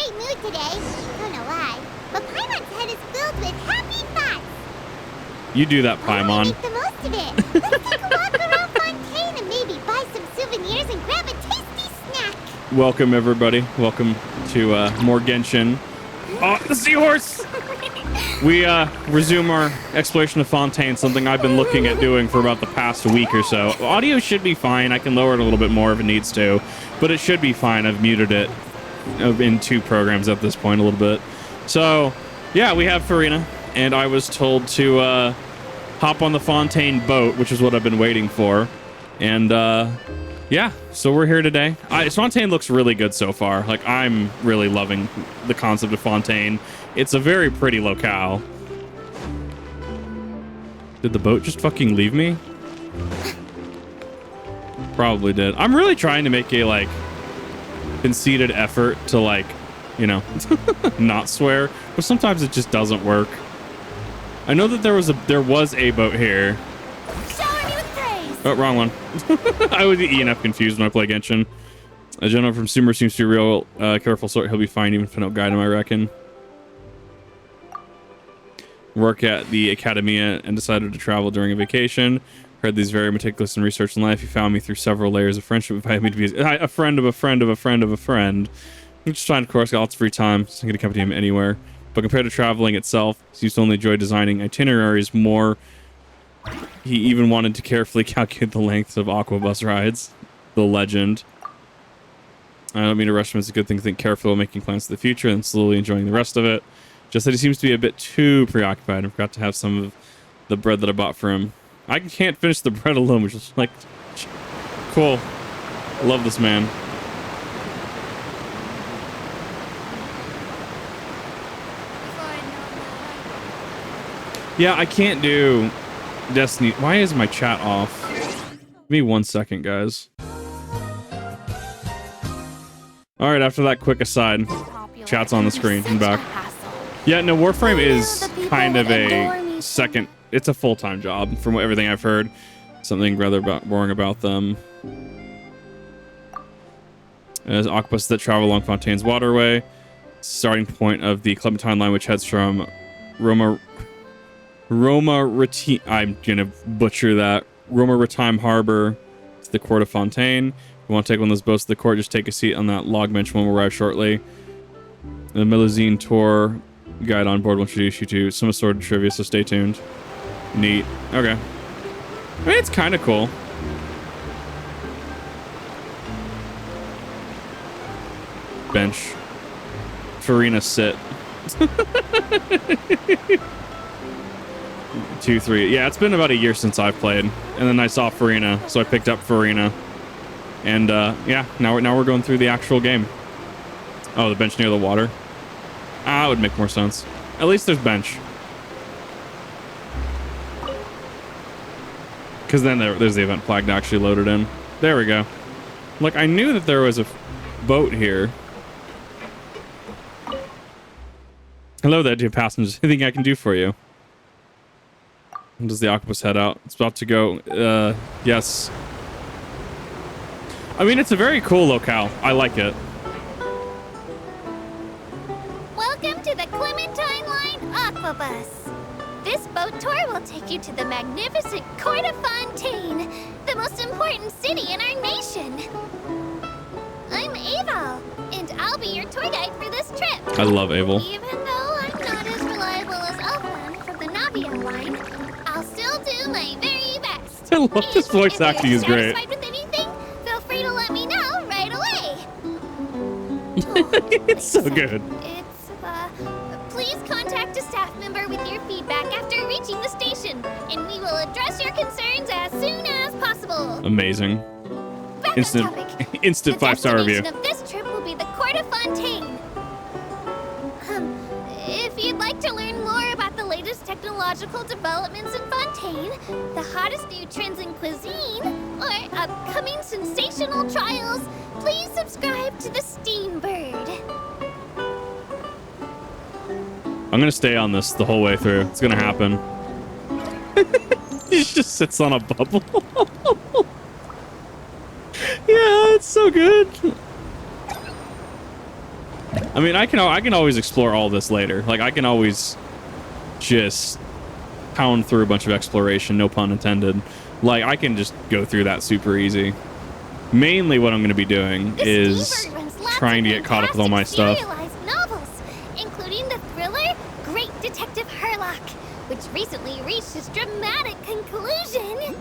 great mood today. Don't know why, but Paimon's head is filled with happy thoughts. You do that, Paimon. Make the most of it. Let's take a walk around Fontaine and maybe buy some souvenirs and grab a tasty snack. Welcome, everybody. Welcome to more Genshin. Oh, the seahorse! We resume our exploration of Fontaine, something I've been looking at doing for about the past week or so. Audio should be fine. I can lower it a little bit more if it needs to, but it should be fine. I've muted it in 2 programs at this point a little bit. So, yeah, we have Farina, and I was told to hop on the Fontaine boat, which is what I've been waiting for. And, yeah, so we're here today. Fontaine looks really good so far. Like, I'm really loving the concept of Fontaine. It's a very pretty locale. Did the boat just fucking leave me? Probably did. I'm really trying to make a, like, conceited effort to, like, you know, not swear, but sometimes it just doesn't work. I know that there was a boat here. Oh, wrong one. I would get E and F confused when I play Genshin. A gentleman from Sumer seems to be real careful, so he'll be fine even if I don't guide him, I reckon. Work at the Academia and decided to travel during a vacation. Heard these very meticulous in research in life. He found me through several layers of friendship. Invited me to be a friend of a friend of a friend of a friend. I'm just trying, of course, got lots of free time, so I can accompany him anywhere. But compared to traveling itself, he used to only enjoy designing itineraries more. He even wanted to carefully calculate the lengths of aquabus rides. The legend. I don't mean to rush him. It's a good thing to think carefully while making plans for the future and slowly enjoying the rest of it. Just that he seems to be a bit too preoccupied. I forgot to have some of the bread that I bought for him. I can't finish the bread alone, which is like, cool. I love this man. Yeah, I can't do Destiny. Why is my chat off? Give me 1 second, guys. All right, after that quick aside, chat's on the screen and back. Yeah, no, Warframe is kind of a second. It's a full-time job from everything I've heard. Something rather boring about them. There's octopus that travel along Fontaine's waterway. Starting point of the Clementine line, which heads from Roma Retime. I'm gonna butcher that. Roma Retime Harbor to the court of Fontaine. If you want to take one of those boats to the court, just take a seat on that log bench. One will arrive shortly. The Milazine tour guide on board will introduce you to some assorted trivia, so stay tuned. Neat. Okay. I mean, it's kind of cool. Bench. Farina sit. 2, 3. Yeah, it's been about a year since I've played, and then I saw Farina, so I picked up Farina, and yeah, now we're going through the actual game. Oh, the bench near the water. Ah, it would make more sense. At least there's bench. Because then there's the event flag actually loaded in. There we go. Look, I knew that there was a boat here. Hello there, dear passengers. Anything I can do for you? When does the octopus head out? It's about to go. Yes. I mean, it's a very cool locale. I like it. Welcome to the Clementine Line Aquabus. This boat tour will take you to the magnificent Court of Fontaine, the most important city in our nation. I'm Aeval, and I'll be your tour guide for this trip. I love Aeval. Even though I'm not as reliable as Elfman from the Navia line, I'll still do my very best. I love this voice acting is great. If you're satisfied with anything, feel free to let me know right away. It's so good. Please contact a staff member with your feedback after reaching the station, and we will address your concerns as soon as possible. Amazing. Back Instant on topic. 5-star review. The destination of this trip will be the Court of Fontaine. If you'd like to learn more about the latest technological developments in Fontaine, the hottest new trends in cuisine, or upcoming sensational trials, please subscribe to the Steambird. I'm gonna stay on this the whole way through. It's gonna happen. He just sits on a bubble. Yeah, it's so good. I mean, I can always explore all this later. Like, I can always just pound through a bunch of exploration, no pun intended. Like, I can just go through that super easy. Mainly what I'm going to be doing is trying to get caught up with all my stuff. Serialized novels, including the thriller Great Detective Herlock, which recently reached its dramatic conclusion.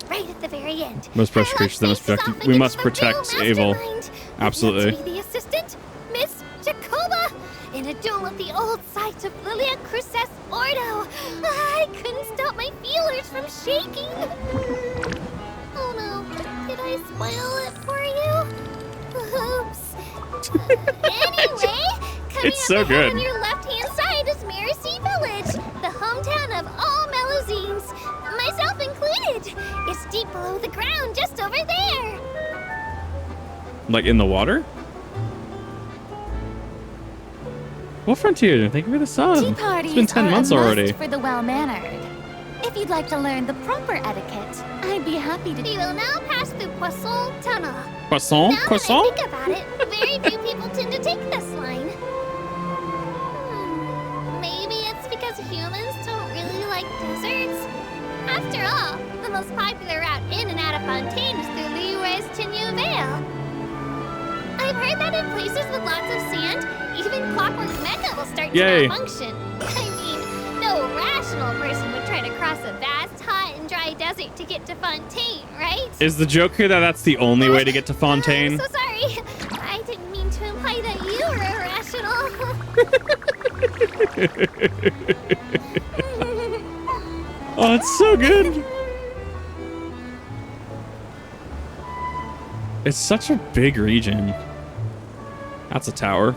Right at the very end. Most precious creatures that must protect. We must protect Aeval. Absolutely. To be the assistant, Miss Jacoba, in a duel at the old site of Lilia Cruces Ordo. I couldn't stop my feelers from shaking. Oh no, did I spoil it for you? Oops. Anyway, coming It's so up ahead good. on your left-hand side is Miracy Village, the hometown of all Melusines, myself included. It's deep below the ground, just over there. Like in the water? What frontier? Thank you for the sub. Tea parties It's been 10 are months a must already. for the well-mannered. If you'd like to learn the proper etiquette, I'd be happy to. We will now pass through Poisson Tunnel. Croissant? Now Croissant? that I think about it, very few people tend to take this line. Maybe it's because humans don't really like deserts. After all, the most popular route in and out of Fontaine is through Leroy's Tenue Vale. I've heard that in places with lots of sand, even Clockwork Mecca will start Yay. to malfunction. I mean, no rational person would try to cross a vast, hot, and dry desert to get to Fontaine, right? Is the joke here that that's the only way to get to Fontaine? I'm so sorry. I didn't mean to imply that you were irrational. Oh, it's so good. It's such a big region. That's a tower.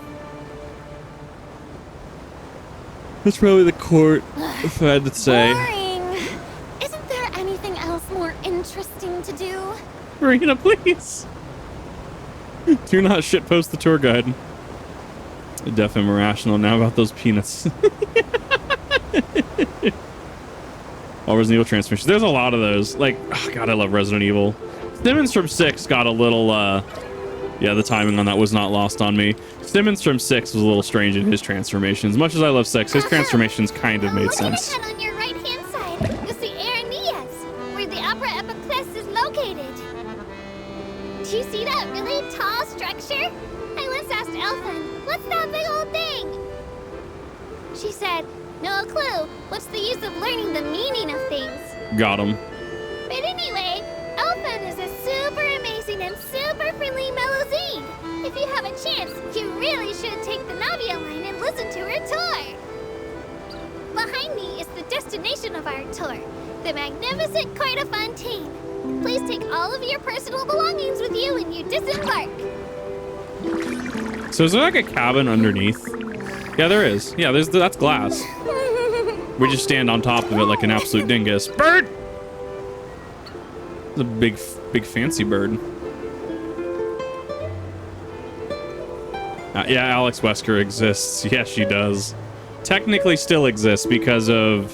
That's probably the court, if I had to say. Boring. Isn't there anything else more interesting to do? Marina, please. Do not shitpost the tour guide. Deaf and irrational now about those peanuts. All Resident Evil transmissions. There's a lot of those. Like, oh God, I love Resident Evil. Simmons from 6 got a little, yeah, the timing on that was not lost on me. Simmons from 6 was a little strange in his transformations. Much as I love 6, his transformations kind of made sense. Look at on your right-hand side. You'll see Aranias, where the Opera Epiclese is located. Do you see that really tall structure? I once asked Elfin, what's that big old thing? She said, no clue. What's the use of learning the meaning of things? Got him. But anyway, Elfin is a super amazing and super friendly Melusine. If you have a chance, you really should take the Navia line and listen to her tour. Behind me is the destination of our tour, the magnificent Court of Fontaine. Please take all of your personal belongings with you when you disembark. So is there like a cabin underneath? Yeah, there is. Yeah, that's glass. We just stand on top of it like an absolute dingus. Bird! It's a big fancy bird. Yeah, Alex Wesker exists. Yes, she does. Technically still exists because of,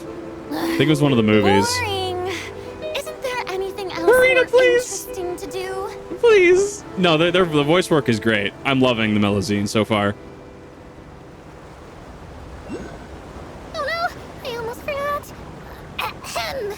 I think it was one of the movies. Boring. Isn't there anything else Marina, more please. interesting to do? Please. No, the voice work is great. I'm loving the Melusine so far. Oh no, I almost forgot. Ahem.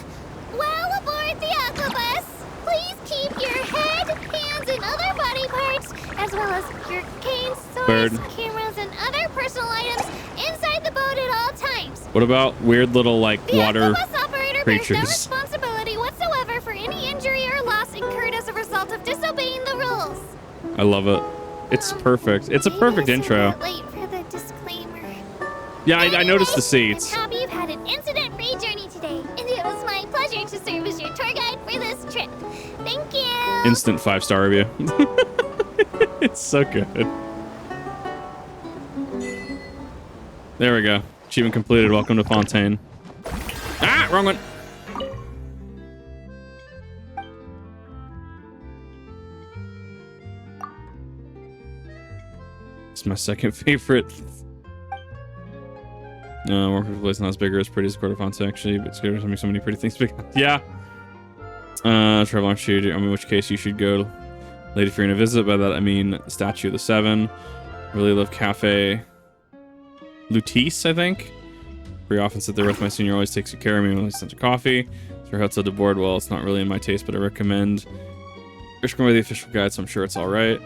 Well, aboard the Aquabus, please keep your head, hands, and other body parts, as well as your cane, Bird. swords, cameras, and other personal items inside the boat at all times. What about weird little like The water Aquabus operator bears no creatures? responsibility whatsoever for any injury or loss incurred as a result of disobeying the rules. I love it. It's perfect. It's a perfect Maybe it's a intro. bit late for the disclaimer. Yeah, I noticed the Anyway, seats. I'm happy you've had an incident-free journey today, and it was my pleasure to serve as your tour guide for this trip. Thank you. Instant 5-star review. It's so good. There we go. Achievement completed. Welcome to Fontaine. Ah, wrong one. It's my second favorite. Working for place not as big or as pretty as Court of Fontaine, actually, but it's good having so many pretty things. Yeah. Travel on shoot. I mean, in which case you should go. Lady, if you're gonna visit, by that I mean Statue of the Seven. Really love Cafe Lutis, I think. Pretty often sit there with my senior, always takes good care of me when I send a coffee. Sir Hotel de Board, well, it's not really in my taste, but I recommend. Just going by the official guide, so I'm sure it's all right.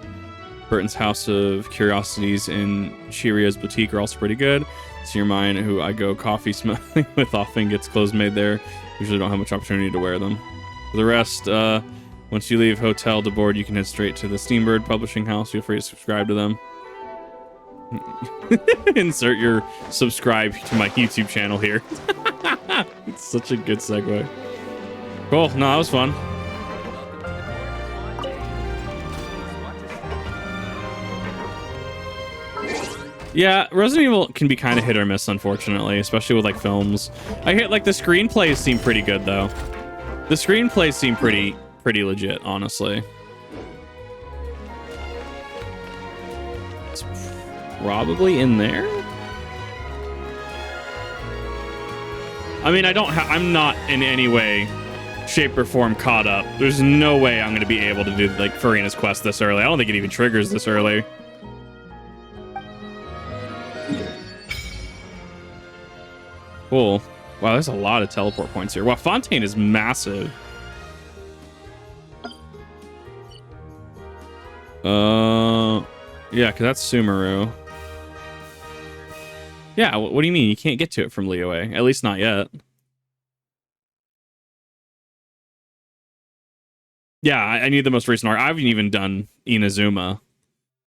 Burton's House of Curiosities and Shiria's Boutique are also pretty good. Senior mine, who I go coffee smelling with, often gets clothes made there. Usually don't have much opportunity to wear them. For the rest, once you leave Hotel de Board, you can head straight to the Steambird Publishing House. Feel free to subscribe to them. Insert your subscribe to my YouTube channel here. It's such a good segue. Cool. No, that was fun. Yeah, Resident Evil can be kind of hit or miss, unfortunately, especially with like films. I hit like the screenplays seem pretty good though. The screenplays seem pretty legit, honestly. It's probably in there. I mean, I'm not in any way, shape, or form caught up. There's no way I'm gonna be able to do like Farina's quest this early. I don't think it even triggers this early. Cool. Wow, there's a lot of teleport points here. Wow, Fontaine is massive. Yeah, because that's Sumeru. Yeah, what do you mean? You can't get to it from Liyue. At least not yet. Yeah, I need the most recent arc. I haven't even done Inazuma.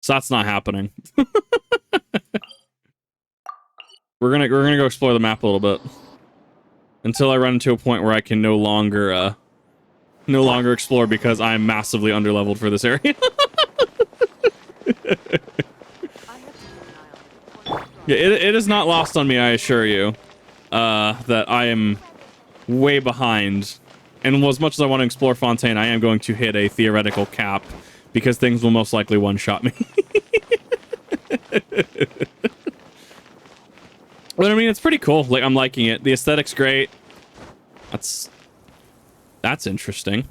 So that's not happening. We're gonna go explore the map a little bit until I run into a point where I can no longer explore because I'm massively underleveled for this area. Yeah, it is not lost on me, I assure you, that I am way behind. And as much as I want to explore Fontaine, I am going to hit a theoretical cap because things will most likely one-shot me. But I mean, it's pretty cool. Like, I'm liking it. The aesthetic's great. That's interesting.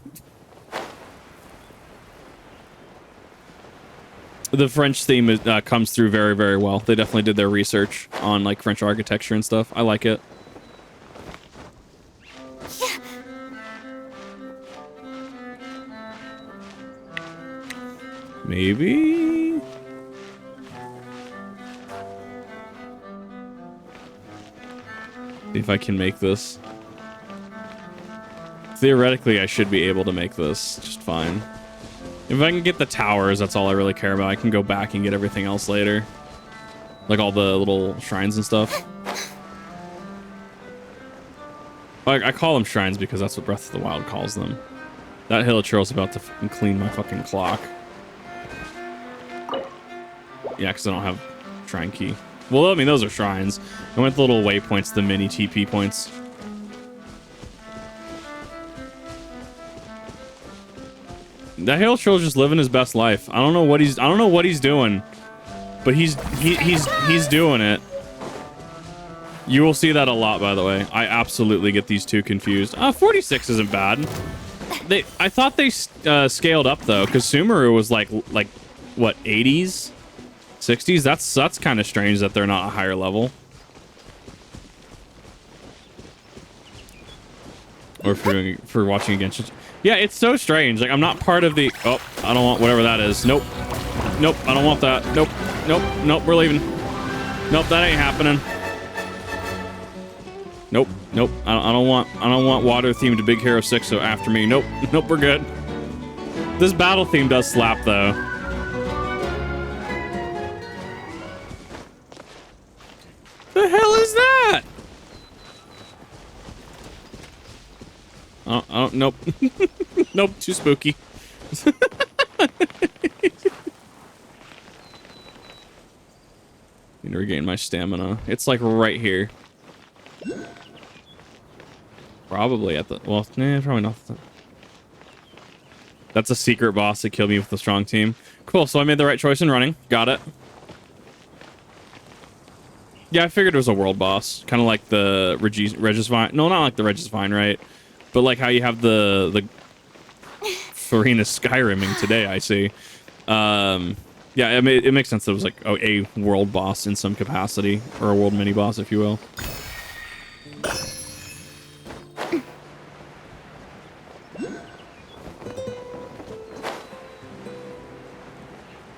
The French theme comes through very, very well. They definitely did their research on like French architecture and stuff. I like it. Maybe. See if I can make this. Theoretically, I should be able to make this just fine. If I can get the towers, that's all I really care about. I can go back and get everything else later. Like all the little shrines and stuff. I call them shrines because that's what Breath of the Wild calls them. That Hilichurl's about to fucking clean my fucking clock. Yeah, because I don't have shrine key. Well, I mean, those are shrines. I went the little waypoints, the mini TP points. That Hilichurl's just living his best life. I don't know what he's doing, but he's doing it. You will see that a lot, by the way. I absolutely get these two confused. 46 isn't bad. I thought they scaled up though, because Sumeru was like what, 80s, 60s. That's kind of strange that they're not a higher level. Or for watching Genshin. Yeah, it's so strange. Like, I'm not part of the... Oh, I don't want whatever that is. Nope. Nope, I don't want that. Nope. Nope. Nope, we're leaving. Nope, that ain't happening. Nope. Nope. I don't want water themed Big Hero 6, so after me. Nope. Nope, we're good. This battle theme does slap, though. The hell is that? Oh, nope. Nope, too spooky. Need to regain my stamina. It's like right here. Probably at the... Well, nah, probably not. That's a secret boss that killed me with the strong team. Cool, so I made the right choice in running. Got it. Yeah, I figured it was a world boss. Kind of like the Regisvine. No, not like the Regisvine, right? But like how you have the Farina Skyriming today, I see. Yeah, I mean, it makes sense that it was like a world boss in some capacity, or a world mini boss, if you will.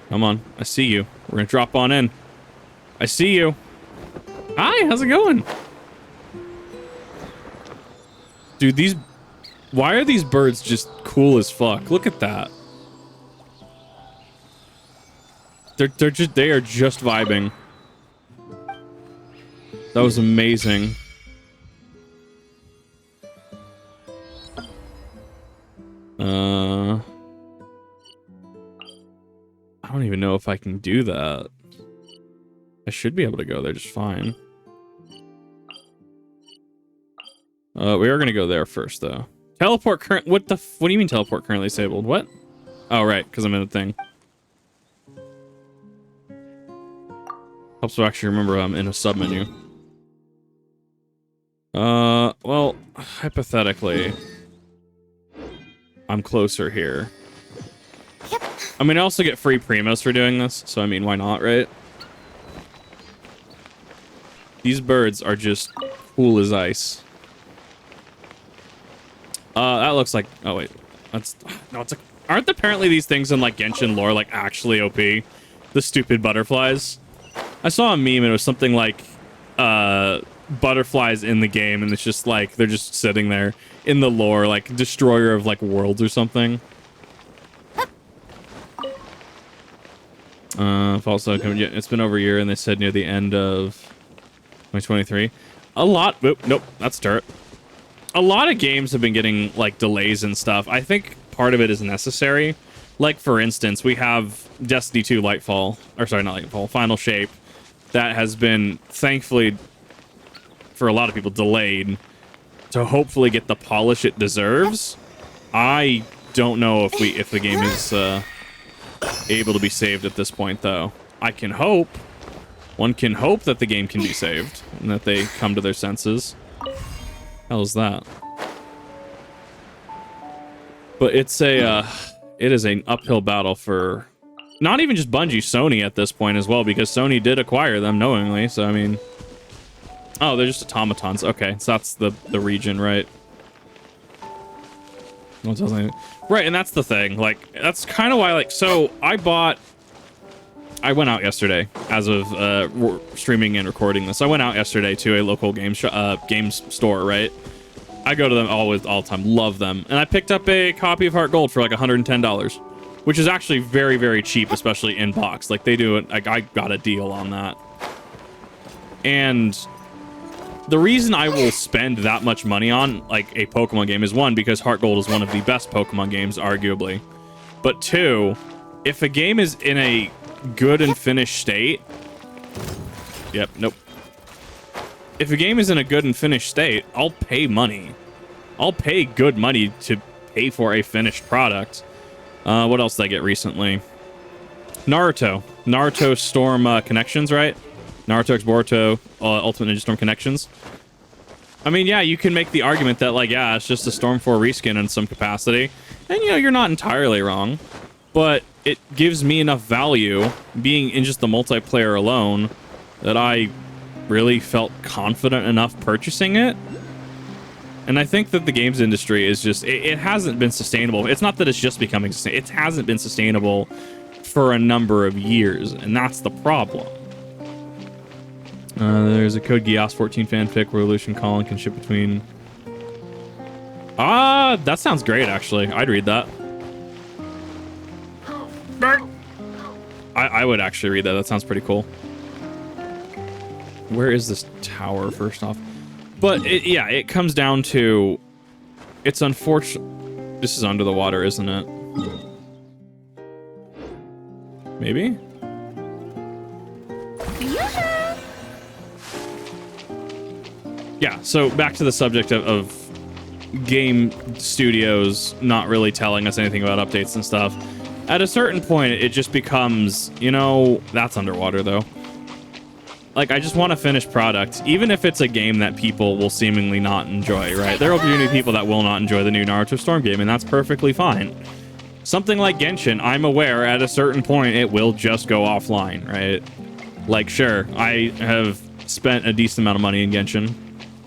Come on, I see you. We're gonna drop on in. I see you. Hi, how's it going? Dude, why are these birds just cool as fuck? Look at that. They are just vibing. That was amazing. I don't even know if I can do that. I should be able to go there just fine. We are gonna go there first, though. Teleport current. What do you mean teleport currently disabled? What? Oh, right, because I'm in the thing. Helps to actually remember I'm in a submenu. Well, hypothetically, I'm closer here. Yep. I mean, I also get free primos for doing this, so I mean, why not, right? These birds are just cool as ice. That looks like... Oh, wait. That's... No, it's like... Aren't apparently these things in, like, Genshin lore, like, actually OP? The stupid butterflies? I saw a meme, and it was something like, butterflies in the game, and it's just, like, they're just sitting there in the lore, like, destroyer of, like, worlds or something. Also, it's been over a year, and they said near the end of 2023. A lot... Nope, that's dirt. A lot of games have been getting, like, delays and stuff. I think part of it is necessary. Like, for instance, we have Destiny 2 Lightfall. Or, sorry, not Lightfall. Final Shape. That has been, thankfully, for a lot of people, delayed to hopefully get the polish it deserves. I don't know if the game is able to be saved at this point, though. I can hope. One can hope that the game can be saved and that they come to their senses. Hell is that? But it's it is an uphill battle for not even just Bungie, Sony at this point as well, because Sony did acquire them knowingly. So I mean, oh, they're just automatons. Okay, so that's the region, right? Right, and that's the thing. Like, that's kind of why. Like, so I went out yesterday, as of streaming and recording this. I went out yesterday to a local games store, right? I go to them all the time, love them. And I picked up a copy of Heart Gold for like $110, which is actually very, very cheap, especially in box. Like, they do it, like, I got a deal on that. And the reason I will spend that much money on, like, a Pokemon game is, one, because Heart Gold is one of the best Pokemon games, arguably. But two, if a game is in a good and finished state... Yep, nope. If a game is in a good and finished state, I'll pay money. I'll pay good money to pay for a finished product. What else did I get recently? Naruto. Naruto Storm Connections, right? Naruto X Boruto Ultimate Ninja Storm Connections. I mean, yeah, you can make the argument that, like, yeah, it's just a Storm 4 reskin in some capacity. And, you know, you're not entirely wrong. But it gives me enough value, being in just the multiplayer alone, that I really felt confident enough purchasing it. And I think that the games industry is just, it hasn't been sustainable. It's not that it's just becoming sustainable. It hasn't been sustainable for a number of years, and that's the problem. There's a Code Geass 14 fanfic where Lucian Colin can ship between... that sounds great, actually. I'd read that. I would actually read that. That sounds pretty cool. Where is this tower, first off? But, yeah, it comes down to... It's unfortunate... This is under the water, isn't it? Maybe? Yeah, so back to the subject of game studios not really telling us anything about updates and stuff. At a certain point, it just becomes, you know, that's underwater, though. Like, I just want a finished product, even if it's a game that people will seemingly not enjoy, right? There will be people that will not enjoy the new Naruto Storm game, and that's perfectly fine. something like Genshin, I'm aware at a certain point it will just go offline, right? Like, sure, I have spent a decent amount of money in Genshin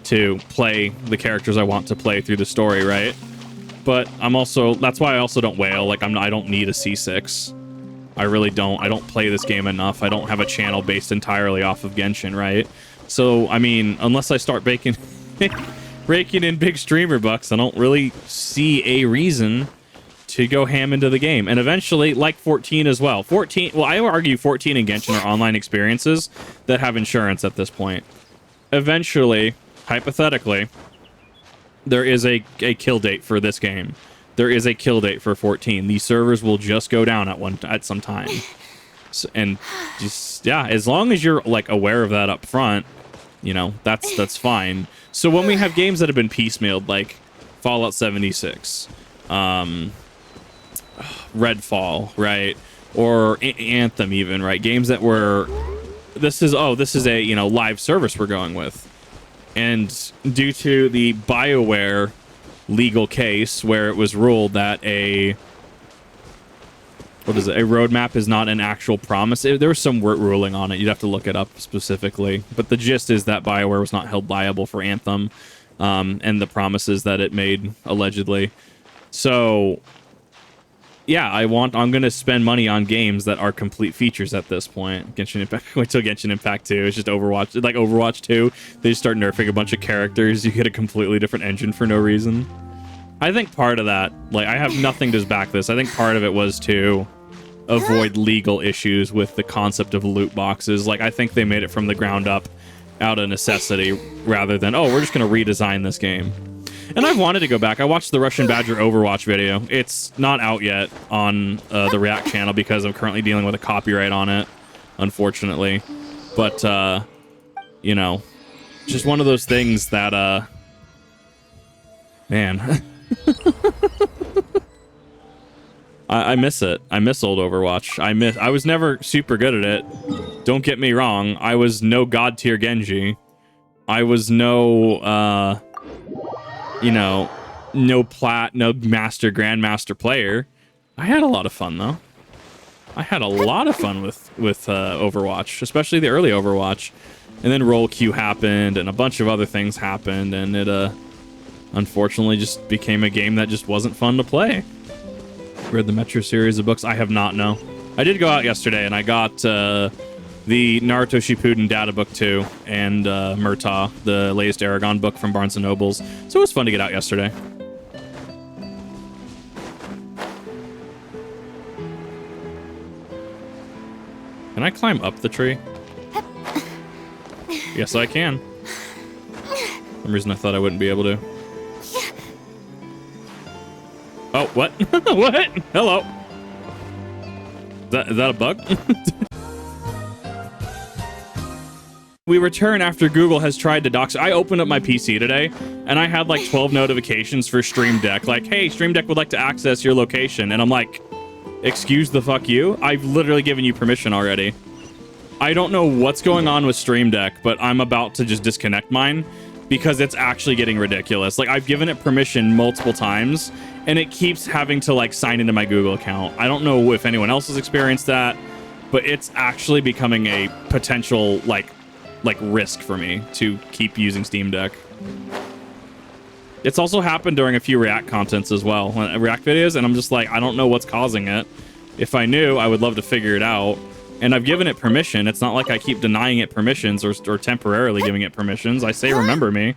to play the characters I want to play through the story, right? But I'm also, that's why I also don't whale. Like, I don't need a C6. I really don't. I don't play this game enough. I don't have a channel based entirely off of Genshin, right? So, I mean, unless I start raking in big streamer bucks, I don't really see a reason to go ham into the game. And eventually, like 14 as well. 14, well, I would argue 14 and Genshin are online experiences that have insurance at this point. Eventually, hypothetically, there is a kill date for this game. There is a kill date for 14. These servers will just go down at some time. So, and just, yeah, as long as you're like aware of that up front, you know, that's fine. So when we have games that have been piecemealed, like Fallout 76, Redfall, right, or Anthem, even, right, games that were, this is a, you know, live service we're going with, and due to the BioWare legal case where it was ruled that a roadmap is not an actual promise. There was some ruling on it. You'd have to look it up specifically. But the gist is that BioWare was not held liable for Anthem and the promises that it made, allegedly. So, yeah, I'm going to spend money on games that are complete features at this point. Genshin Impact, wait till Genshin Impact 2. It's just Overwatch. Like Overwatch 2, they just start nerfing a bunch of characters. You get a completely different engine for no reason. I think part of that, like, I have nothing to back this. I think part of it was to avoid legal issues with the concept of loot boxes. Like, I think they made it from the ground up out of necessity rather than, oh, we're just going to redesign this game. And I've wanted to go back. I watched the Russian Badger Overwatch video. It's not out yet on the React channel because I'm currently dealing with a copyright on it, unfortunately. But, you know, just one of those things that, man... I miss it. I miss old Overwatch. I was never super good at it. Don't get me wrong. I was no god tier Genji. I was no, you know, no grandmaster player. I had a lot of fun though. I had a lot of fun with Overwatch, especially the early Overwatch. And then roll queue happened and a bunch of other things happened, and it unfortunately just became a game that just wasn't fun to play. Read the Metro series of books? I have not, no. I did go out yesterday and I got the Naruto Shippuden data book too, and Murtaugh, the latest Aragon book from Barnes & Nobles. So it was fun to get out yesterday. Can I climb up the tree? Yes, I can. For some reason I thought I wouldn't be able to. Oh, what? What? Hello. Is that a bug? We return after Google has tried to dox. I opened up my PC today, and I had like 12 notifications for Stream Deck. Like, hey, Stream Deck would like to access your location. And I'm like, excuse the fuck you? I've literally given you permission already. I don't know what's going on with Stream Deck, but I'm about to just disconnect mine because it's actually getting ridiculous. Like, I've given it permission multiple times, and it keeps having to like sign into my Google account. I don't know if anyone else has experienced that, but it's actually becoming a potential like risk for me to keep using Steam Deck. It's also happened during a few React contents as well, React videos, and I'm just like, I don't know what's causing it. If I knew, I would love to figure it out. And I've given it permission. It's not like I keep denying it permissions or temporarily giving it permissions. I say remember me.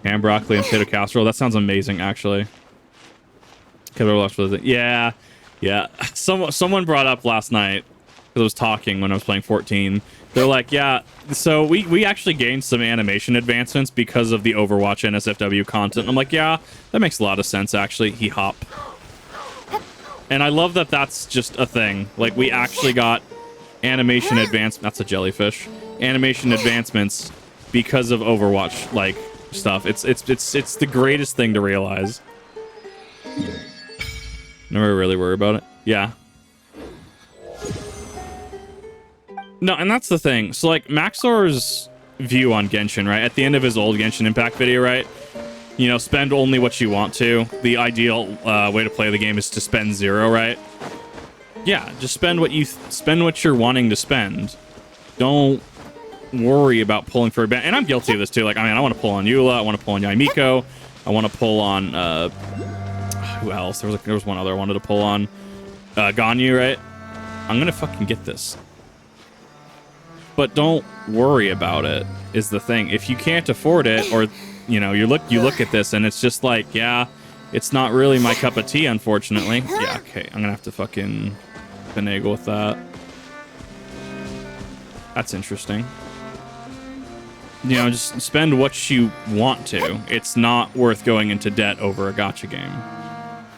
Ham, broccoli, and potato casserole. That sounds amazing, actually. Yeah. Someone brought up last night, because I was talking when I was playing 14. They're like, yeah, so we actually gained some animation advancements because of the Overwatch NSFW content. I'm like, yeah, that makes a lot of sense, actually. He hop. And I love that that's just a thing. Like, we actually got animation that's a jellyfish. Animation advancements because of Overwatch, like, stuff. It's the greatest thing to realize. Never really worry about it. Yeah. No, and that's the thing. So, like, Maxor's view on Genshin, right? At the end of his old Genshin Impact video, right? you know, spend only what you want to. The ideal way to play the game is to spend 0, right? Yeah, just spend what you're wanting to spend. Don't worry about pulling for a band. And I'm guilty of this too. Like, I mean, I want to pull on Eula, I want to pull on Yaimiko, I want to pull on who else? There was one other I wanted to pull on. Ganyu, right? I'm gonna fucking get this. But don't worry about it, is the thing. If you can't afford it, or you know, you look at this and it's just like, yeah, it's not really my cup of tea, unfortunately. Yeah, okay, I'm gonna have to fucking finagle with that. That's interesting. You know, just spend what you want to. It's not worth going into debt over a gacha game.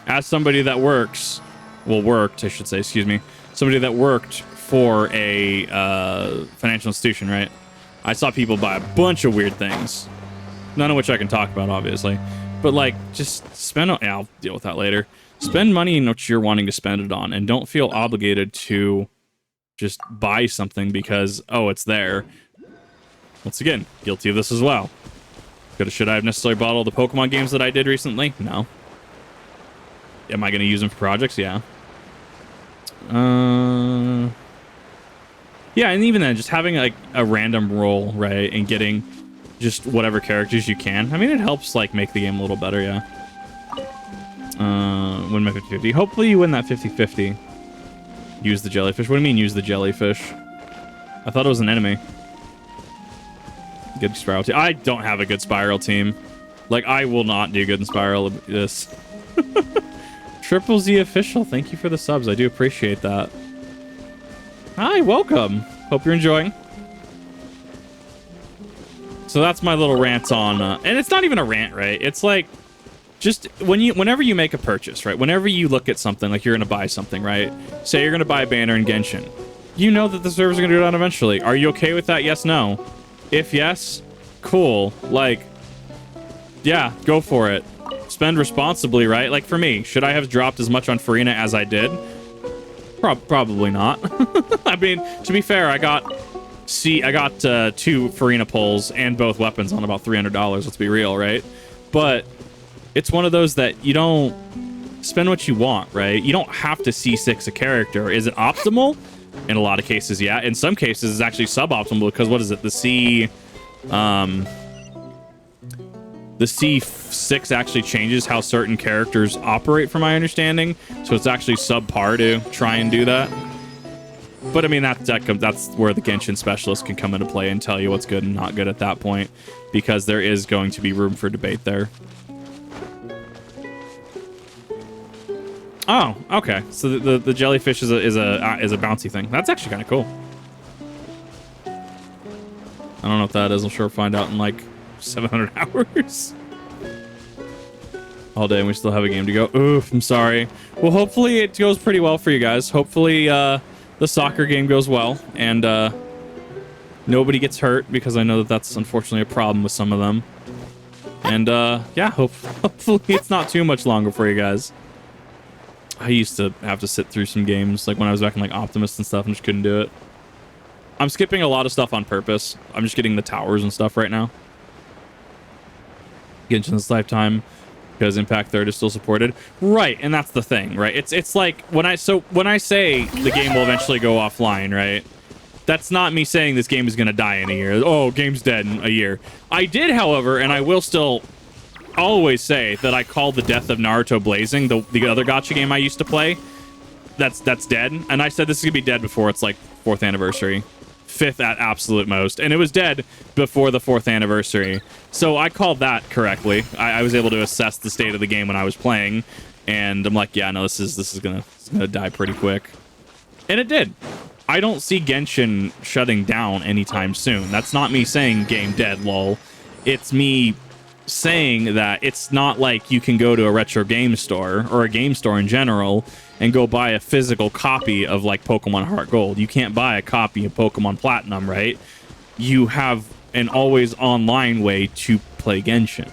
As somebody that worked, I should say, excuse me, somebody that worked for a financial institution, right? I saw people buy a bunch of weird things, none of which I can talk about, obviously. But like, just spend. Yeah, I'll deal with that later. Spend money in what you're wanting to spend it on, and don't feel obligated to just buy something because, oh, it's there. Once again, guilty of this as well. Should I have necessarily bought all the Pokemon games that I did recently? No. Am I going to use them for projects? Yeah. Yeah, and even then, just having like a random roll, right, and getting just whatever characters you can. I mean, it helps like make the game a little better, yeah. Win my 50-50. Hopefully you win that 50-50. Use the jellyfish. What do you mean use the jellyfish? I thought it was an enemy. Good spiral team. I don't have a good spiral team. Like, I will not do good in spiral this. Triple Z official. Thank you for the subs. I do appreciate that. Hi, welcome. Hope you're enjoying. So that's my little rant on, and it's not even a rant, right? It's like, just whenever you make a purchase, right? Whenever you look at something, like you're going to buy something, right? Say you're going to buy a banner in Genshin. You know that the servers are going to do it out eventually. Are you okay with that? Yes, no. If yes, cool. Like, yeah, go for it. Spend responsibly, right? Like for me, should I have dropped as much on Farina as I did? Probably not. I mean, to be fair, I got 2 Farina pulls and both weapons on about $300. Let's be real, right? But it's one of those that you don't spend what you want, right? You don't have to C6 a character. Is it optimal? In a lot of cases, yeah. In some cases, it's actually suboptimal because what is it? The C6 actually changes how certain characters operate, from my understanding. So it's actually subpar to try and do that. But I mean, that's where the Genshin specialist can come into play and tell you what's good and not good at that point, because there is going to be room for debate there. Oh, okay. So the jellyfish is a bouncy thing. That's actually kind of cool. I don't know what that is. I'm sure we'll find out in like 700 hours. All day, and we still have a game to go. Oof, I'm sorry. Well, hopefully it goes pretty well for you guys. Hopefully the soccer game goes well, and nobody gets hurt, because I know that that's unfortunately a problem with some of them. And yeah, hopefully it's not too much longer for you guys. I used to have to sit through some games, like when I was back in like Optimist and stuff, and just couldn't do it. I'm skipping a lot of stuff on purpose. I'm just getting the towers and stuff right now. Genshin's lifetime, because Impact 3rd is still supported. Right, and that's the thing, right? It's like when I say the game will eventually go offline, right? That's not me saying this game is going to die in a year. Oh, game's dead in a year. I did, however, and I will still always say that I called the death of Naruto Blazing, the other gacha game I used to play. That's dead, and I said this is gonna be dead before its like 4th anniversary, 5th at absolute most, and it was dead before the 4th anniversary. So I called that correctly. I was able to assess the state of the game when I was playing, and I'm like, yeah, no, this is gonna die pretty quick, and it did. I don't see Genshin shutting down anytime soon. That's not me saying game dead, lol. It's me saying that it's not like you can go to a retro game store or a game store in general and go buy a physical copy of like Pokemon Heart Gold. You can't buy a copy of Pokemon Platinum, right? You have an always online way to play Genshin,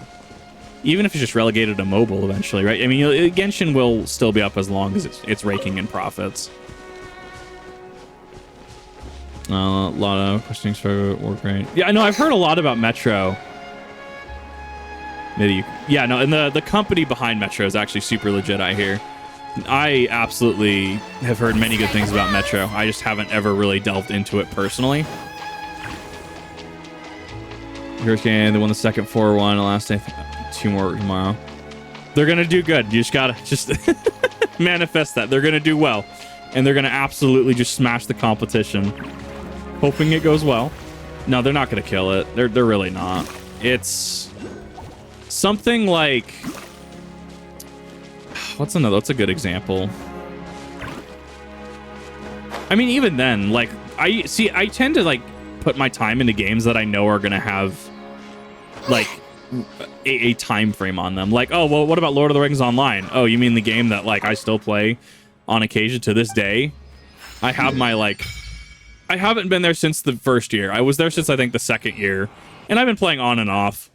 even if it's just relegated to mobile eventually, right? I mean, Genshin will still be up as long as it's raking in profits. A lot of questions for work rate. Yeah, I know. I've heard a lot about Metro. maybe you, yeah, no, and the company behind Metro is actually super legit, I hear. I absolutely have heard many good things about Metro. I just haven't ever really delved into it personally. Hurricane, they won the second 4-1 last day. 2 more tomorrow. They're gonna do good. You just gotta manifest that. They're gonna do well, and they're gonna absolutely just smash the competition. Hoping it goes well. No, they're not gonna kill it. They're really not. It's something like, what's a good example? I mean, even then, like, I tend to like put my time into games that I know are gonna have like a time frame on them. Like, oh well, what about Lord of the Rings Online? Oh, you mean the game that like I still play on occasion to this day? I have my like, I haven't been there since the first year. I was there since I think the second year, and I've been playing on and off.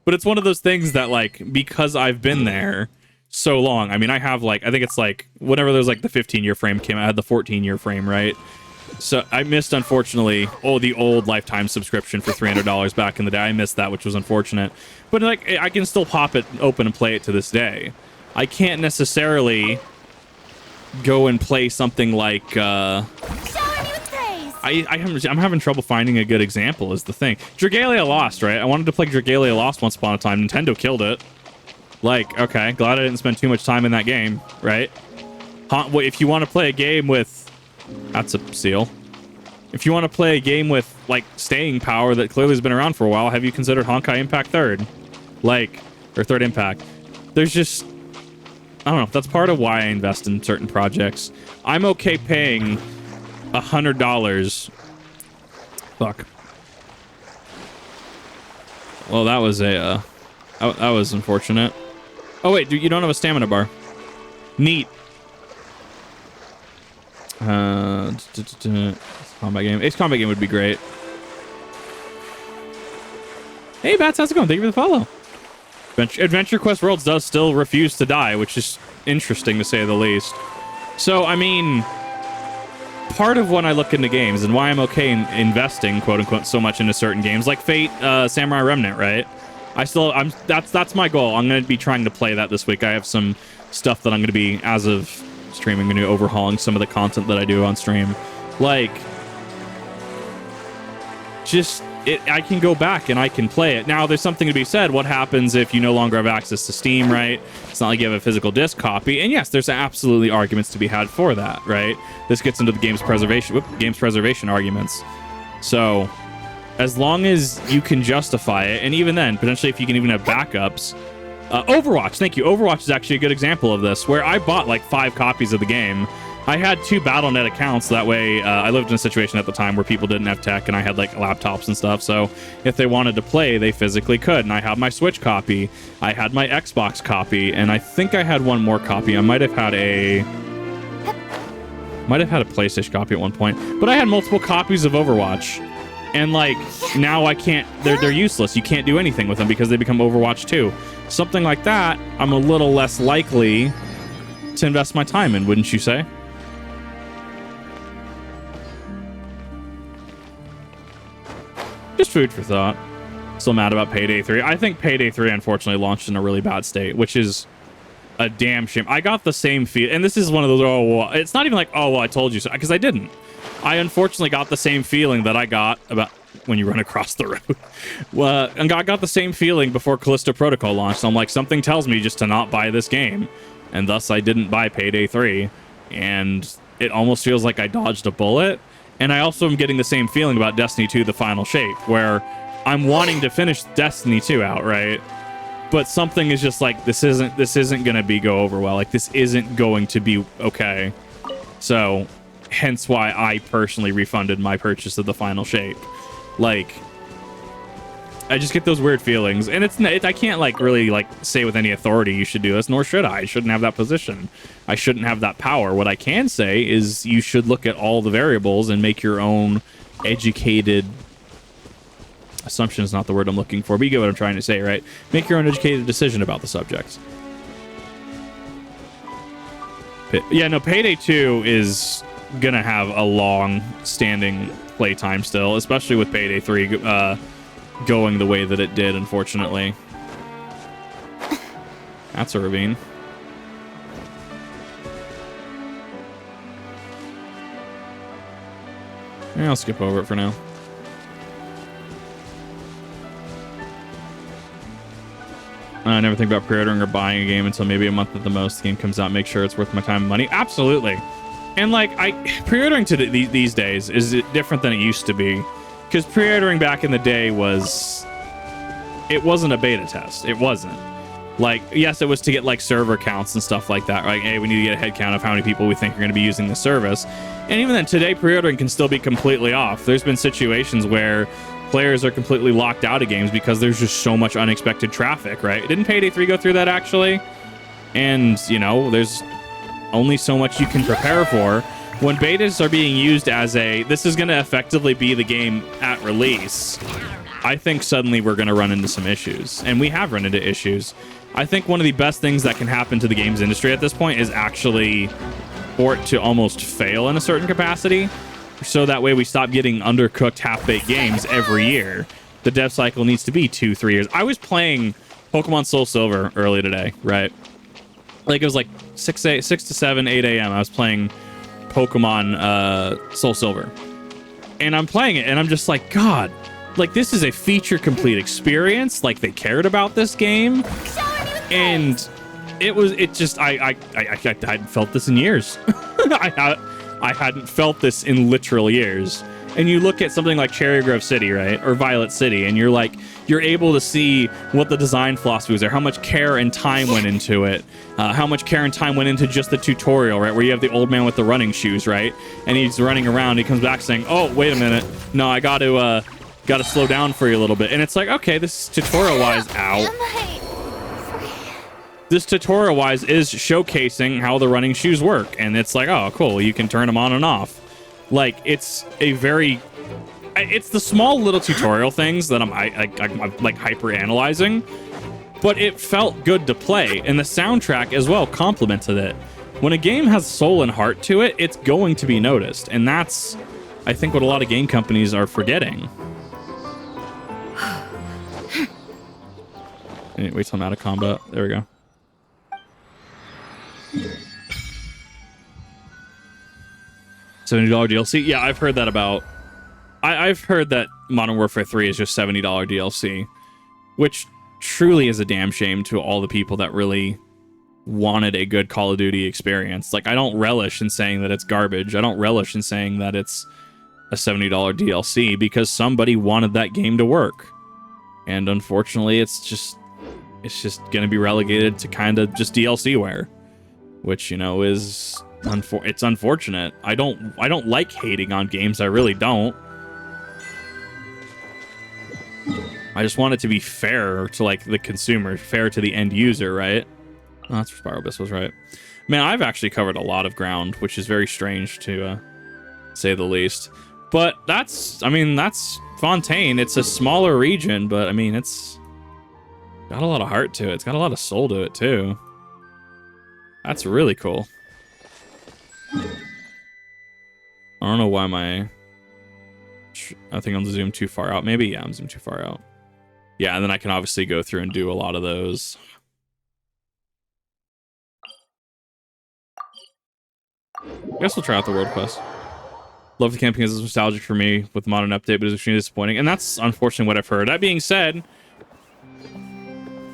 But it's one of those things that like, because I've been there so long. I mean, I have like, I think it's like whenever there's like the 15-year frame came out, I had the 14-year frame, right? So I missed, unfortunately, the old lifetime subscription for $300 back in the day. I missed that, which was unfortunate. But like, I can still pop it open and play it to this day. I can't necessarily go and play something like I'm having trouble finding a good example is the thing. Dragalia Lost, right? I wanted to play Dragalia Lost once upon a time. Nintendo killed it. Like, okay, glad I didn't spend too much time in that game, right? If you want to play a game with... That's a seal. If you want to play a game with, like, staying power that clearly has been around for a while, have you considered Honkai Impact 3rd? Like, or 3rd Impact? There's just... I don't know. That's part of why I invest in certain projects. I'm okay paying $100. Fuck. Well, that was a... that was unfortunate. Oh, wait, dude, you don't have a stamina bar. Neat. Combat game. Ace combat game would be great. Hey, Bats, how's it going? Thank you for the follow. Adventure Quest Worlds does still refuse to die, which is interesting to say the least. So, I mean, part of when I look into games and why I'm okay in investing, quote unquote, so much into certain games, like Fate, Samurai Remnant, right? That's my goal. I'm going to be trying to play that this week. I have some stuff that I'm going to be, as of streaming, going to be overhauling some of the content that I do on stream. Like, just, I can go back and I can play it. Now, there's something to be said. What happens if you no longer have access to Steam, right? It's not like you have a physical disc copy. And yes, there's absolutely arguments to be had for that, right? This gets into the games preservation arguments. So, as long as you can justify it, and even then, potentially if you can even have backups. Overwatch, thank you. Overwatch is actually a good example of this, where I bought like 5 copies of the game. I had 2 Battle.net accounts. That way, I lived in a situation at the time where people didn't have tech, and I had like laptops and stuff. So if they wanted to play, they physically could. And I had my Switch copy. I had my Xbox copy, and I think I had one more copy. I might have had a PlayStation copy at one point. But I had multiple copies of Overwatch. And like, now I can't, they're useless. You can't do anything with them because they become Overwatch 2. Something like that, I'm a little less likely to invest my time in, wouldn't you say? Just food for thought. Still mad about Payday 3. I think Payday 3 unfortunately launched in a really bad state, which is a damn shame. I got the same feel, and this is one of those, oh, well, it's not even like, oh, well, I told you so, because I didn't. I unfortunately got the same feeling that I got about when you run across the road. Well, and I got the same feeling before Callisto Protocol launched. So I'm like, something tells me just to not buy this game. And thus I didn't buy Payday 3. And it almost feels like I dodged a bullet. And I also am getting the same feeling about Destiny 2, The Final Shape, where I'm wanting to finish Destiny 2 out, right? But something is just like, this isn't going to go over well. Like, this isn't going to be okay. So hence why I personally refunded my purchase of The Final Shape. Like, I just get those weird feelings, and I can't like really like say with any authority you should do this, nor should I. I shouldn't have that position. I shouldn't have that power. What I can say is you should look at all the variables and make your own educated assumption is not the word I'm looking for, but you get what I'm trying to say, right? Make your own educated decision about the subject. Yeah, no, Payday 2 is gonna have a long-standing playtime still, especially with Payday 3 going the way that it did, unfortunately. That's a ravine. Yeah, I'll skip over it for now. I never think about pre-ordering or buying a game until maybe a month at the most. The game comes out, make sure it's worth my time and money. Absolutely. And like, pre-ordering these days is different than it used to be, because pre-ordering back in the day it wasn't a beta test. It wasn't. Like, yes, it was to get like server counts and stuff like that. Like, hey, we need to get a head count of how many people we think are going to be using the service. And even then, today, pre-ordering can still be completely off. There's been situations where players are completely locked out of games because there's just so much unexpected traffic, right? Didn't Payday 3 go through that, actually? And, you know, there's only so much you can prepare for. When betas are being used as this is going to effectively be the game at release, I think suddenly we're going to run into some issues. And we have run into issues. I think one of the best things that can happen to the games industry at this point is actually for it to almost fail in a certain capacity, so that way we stop getting undercooked, half-baked games every year. The dev cycle needs to be 2-3 years. I was playing Pokemon Soul Silver early today, right? Like, it was like 6 to 7, 8 a.m. I was playing Pokemon Soul Silver. And I'm playing it, and I'm just like, God, like, this is a feature-complete experience. Like, they cared about this game. And I hadn't felt this in years. I hadn't felt this in literal years. And you look at something like Cherry Grove City, right? Or Violet City, and you're able to see what the design philosophy was there, how much care and time went into it, how much care and time went into just the tutorial, right? Where you have the old man with the running shoes, right? And he's running around, he comes back saying, oh, wait a minute. No, I got to slow down for you a little bit. And it's like, okay, this tutorial-wise, this tutorial-wise is showcasing how the running shoes work. And it's like, oh, cool, you can turn them on and off. Like, it's the small little tutorial things that I'm like hyper-analyzing, but it felt good to play. And the soundtrack as well complemented it. When a game has soul and heart to it, it's going to be noticed. And that's, I think, what a lot of game companies are forgetting. Wait till I'm out of combat. There we go. $70 DLC? Yeah, I've heard that about... I've heard that Modern Warfare 3 is just $70 DLC, which truly is a damn shame to all the people that really wanted a good Call of Duty experience. Like, I don't relish in saying that it's garbage. I don't relish in saying that it's a $70 DLC, because somebody wanted that game to work. And unfortunately, it's just going to be relegated to kind of just DLC-ware, which, you know, is... it's unfortunate. I don't like hating on games. I really don't. I just want it to be fair to, like, the consumer, fair to the end user, right? Oh, that's where Spyro Abyss was, right? Man, I've actually covered a lot of ground, which is very strange to say the least. But that's Fontaine. It's a smaller region, but I mean, it's got a lot of heart to it. It's got a lot of soul to it too. That's really cool. I don't know why I think I'm zoomed too far out. Maybe, yeah, I'm zoomed too far out. Yeah, and then I can obviously go through and do a lot of those. I guess we'll try out the World Quest. Love the camping is nostalgic for me with the modern update, but it's extremely disappointing. And that's unfortunately what I've heard. That being said,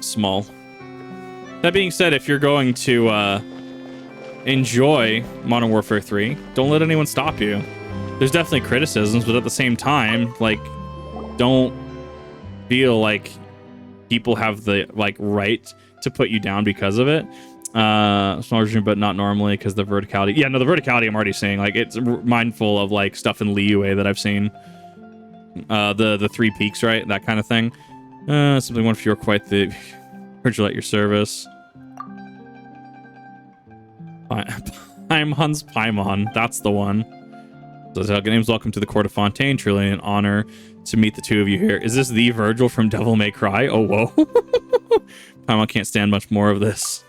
small. That being said, if you're going to enjoy Modern Warfare 3, don't let anyone stop you. There's definitely criticisms, but at the same time, like, don't feel like people have the, like, right to put you down because of it. Small version, but not normally because the verticality. Yeah, no, the verticality I'm already saying, like, it's mindful of, like, stuff in Liyue that I've seen. The three peaks, right? That kind of thing. Something one if you're quite the... Heard you let your service. Paimon's Paimon. That's the one. So, name's welcome to the court of Fontaine. Truly an honor to meet the two of you here. Is this the Virgil from Devil May Cry? Oh, whoa. Paimon can't stand much more of this.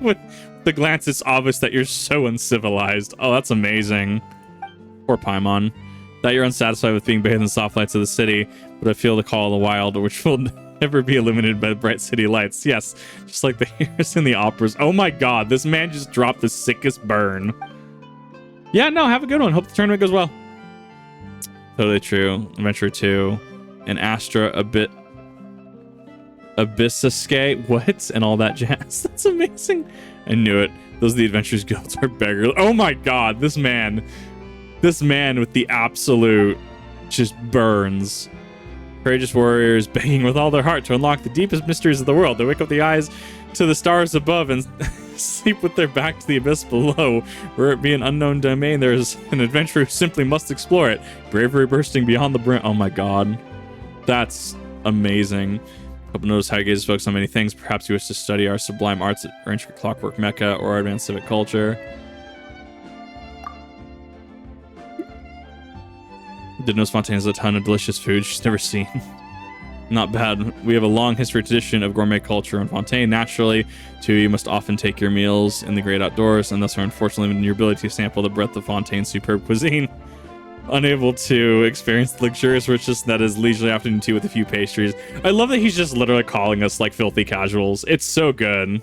With the glance, it's obvious that you're so uncivilized. Oh, that's amazing. Poor Paimon. That you're unsatisfied with being bathed in the soft lights of the city, but I feel the call of the wild, which will never be illuminated by the bright city lights. Yes, just like the heroes in the operas. Oh my god, this man just dropped the sickest burn. Yeah, no, have a good one. Hope the tournament goes well. Totally true. Adventure 2 and Astra Abyssesque, what? And all that jazz. That's amazing. I knew it. Those are the Adventures Guilds are beggar. Oh my god, this man with the absolute just burns. Courageous warriors begging with all their heart to unlock the deepest mysteries of the world. They wake up the eyes to the stars above and sleep with their back to the abyss below. Where it be an unknown domain, there is an adventurer who simply must explore it. Bravery bursting beyond the brim. Oh my god. That's amazing. Hope you notice how you guys focus on many things. Perhaps you wish to study our sublime arts at our intricate clockwork mecca or our advanced civic culture. Didn't know Fontaine has a ton of delicious food she's never seen. Not bad. We have a long history tradition of gourmet culture in Fontaine. Naturally, too, you must often take your meals in the great outdoors, and thus are unfortunately limited in your ability to sample the breadth of Fontaine's superb cuisine. Unable to experience the luxurious richness that is leisurely afternoon tea with a few pastries. I love that he's just literally calling us like filthy casuals. It's so good.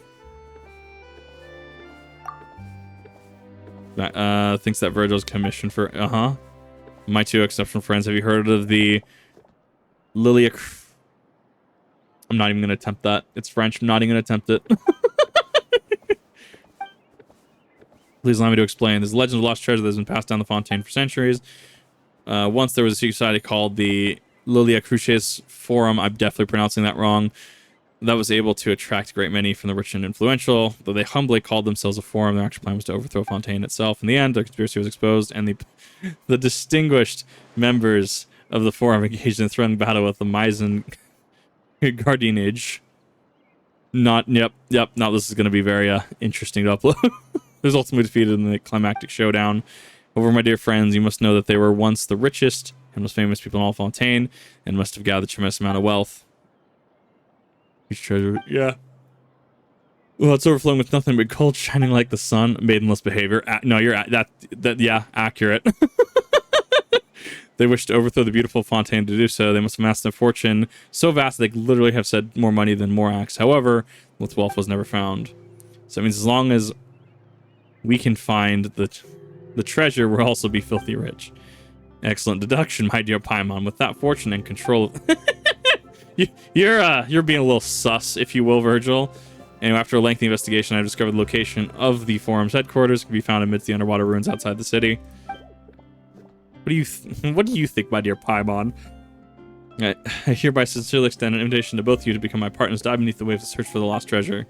Thinks that Virgil's commissioned for... My two exceptional friends. Have you heard of the Lilia... I'm not even going to attempt that. It's French. I'm not even going to attempt it. Please allow me to explain. There's a legend of lost treasure that has been passed down the Fontaine for centuries. Once there was a secret society called the Lilia Cruces Forum. I'm definitely pronouncing that wrong. That was able to attract a great many from the rich and influential. Though they humbly called themselves a forum, their actual plan was to overthrow Fontaine itself. In the end, the conspiracy was exposed, and the distinguished members of the forum engaged in a threatening battle with the Meissen Gardinage. Now this is going to be very interesting to upload. It was ultimately defeated in the climactic showdown. However, my dear friends, you must know that they were once the richest and most famous people in all Fontaine, and must have gathered a tremendous amount of wealth. Huge treasure, yeah. Well, it's overflowing with nothing but gold shining like the sun. Maidenless behavior. No, you're yeah, accurate. They wish to overthrow the beautiful Fontaine. To do so, they must have amassed a fortune so vast they could literally have said more money than Morax. However, with wealth was never found. So it means as long as we can find the treasure, we'll also be filthy rich. Excellent deduction, my dear Paimon. With that fortune and control of... You're being a little sus, if you will, Virgil. Anyway, after a lengthy investigation, I discovered the location of the forum's headquarters. It can be found amidst the underwater ruins outside the city. What do you think, my dear Paimon? I hereby sincerely extend an invitation to both of you to become my partners, dive beneath the waves to search for the lost treasure.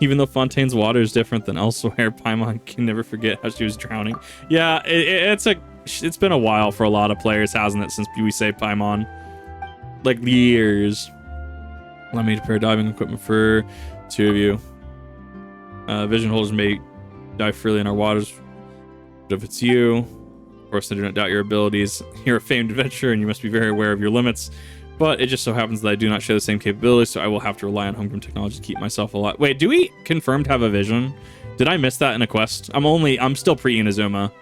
Even though Fontaine's water is different than elsewhere, Paimon can never forget how she was drowning. Yeah, it's been a while for a lot of players, hasn't it, since we say Paimon? Like years. Allow me to prepare diving equipment for two of you. Vision holders may dive freely in our waters, but if it's you, of course I do not doubt your abilities. You're a famed adventurer and you must be very aware of your limits, but it just so happens that I do not share the same capabilities, so I will have to rely on homegrown technology to keep myself alive. Wait, do we confirmed have a vision? Did I miss that in a quest? I'm still pre-Inazuma.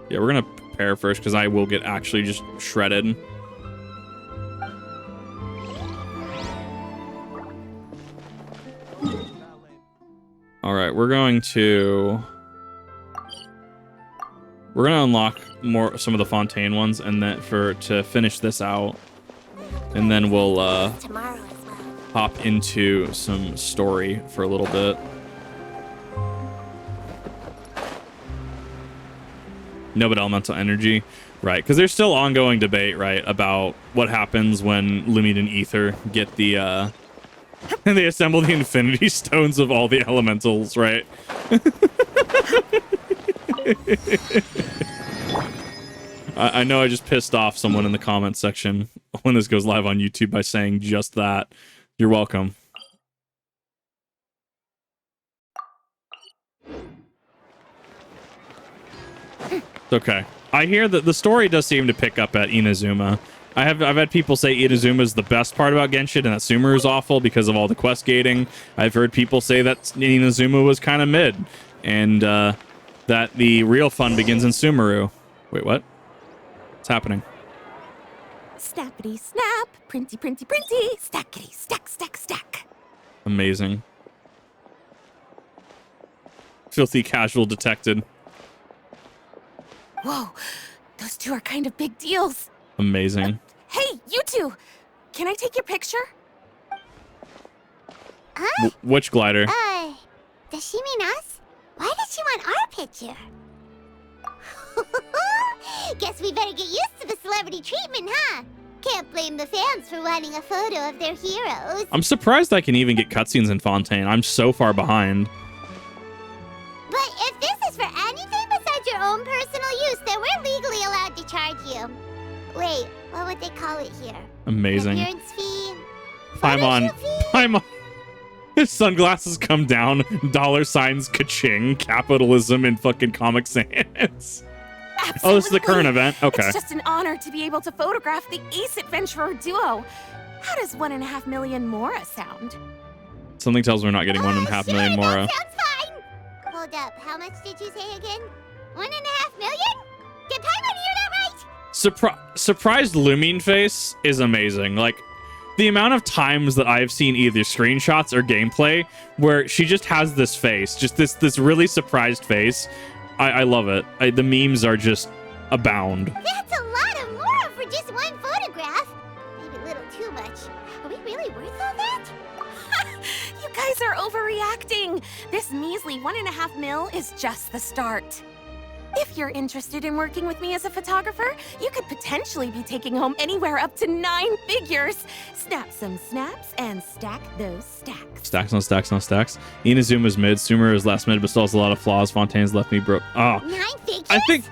Yeah, we're gonna prepare first because I will get actually just shredded. All right, we're gonna unlock some of the Fontaine ones, and then to finish this out, and then we'll hop into some story for a little bit. No, but elemental energy, right? Because there's still ongoing debate, right, about what happens when Lumine and Ether get the and they assemble the Infinity Stones of all the elementals, right? I know I just pissed off someone in the comment section when this goes live on YouTube by saying just that. You're welcome. Okay. I hear that the story does seem to pick up at Inazuma. I've had people say Inazuma is the best part about Genshin and that Sumeru is awful because of all the quest gating. I've heard people say that Inazuma was kind of mid and that the real fun begins in Sumeru. Wait, what? What's happening? Snappity snap, printy, printy, printy, stackity, stack, stack, stack. Amazing. Filthy casual detected. Whoa, those two are kind of big deals. Amazing. Hey, you two! Can I take your picture? Which glider? Does she mean us? Why does she want our picture? Guess we better get used to the celebrity treatment, huh? Can't blame the fans for wanting a photo of their heroes. I'm surprised I can even get cutscenes in Fontaine. I'm so far behind. But if this is for anything besides your own personal use, then we're legally allowed to charge you. Wait, what would they call it here? Amazing. Appearance fee? Paimon. Photo shoot fee? Paimon. His sunglasses come down. Dollar signs, ka-ching, capitalism in fucking Comic Sans. Absolutely. Oh, this is the current event? Okay. It's just an honor to be able to photograph the Ace Adventurer duo. How does 1.5 million Mora sound? Something tells me we're not getting 1.5 million Mora. That sounds fine. Hold up, how much did you say again? 1.5 million? Did Paimon hear that right? Surprised Lumine face is amazing. Like, the amount of times that I've seen either screenshots or gameplay where she just has this face, just this really surprised face. I love it. The memes are just abound. That's a lot of Mora for just one photograph. Maybe a little too much. Are we really worth all that? You guys are overreacting. This measly 1.5 mil is just the start. If you're interested in working with me as a photographer, you could potentially be taking home anywhere up to 9 figures. Snap some snaps and stack those stacks. Stacks on stacks on stacks. Inazuma's mid. Sumer is less mid, but still has a lot of flaws. Fontaine's left me broke. Oh, 9 figures? I think...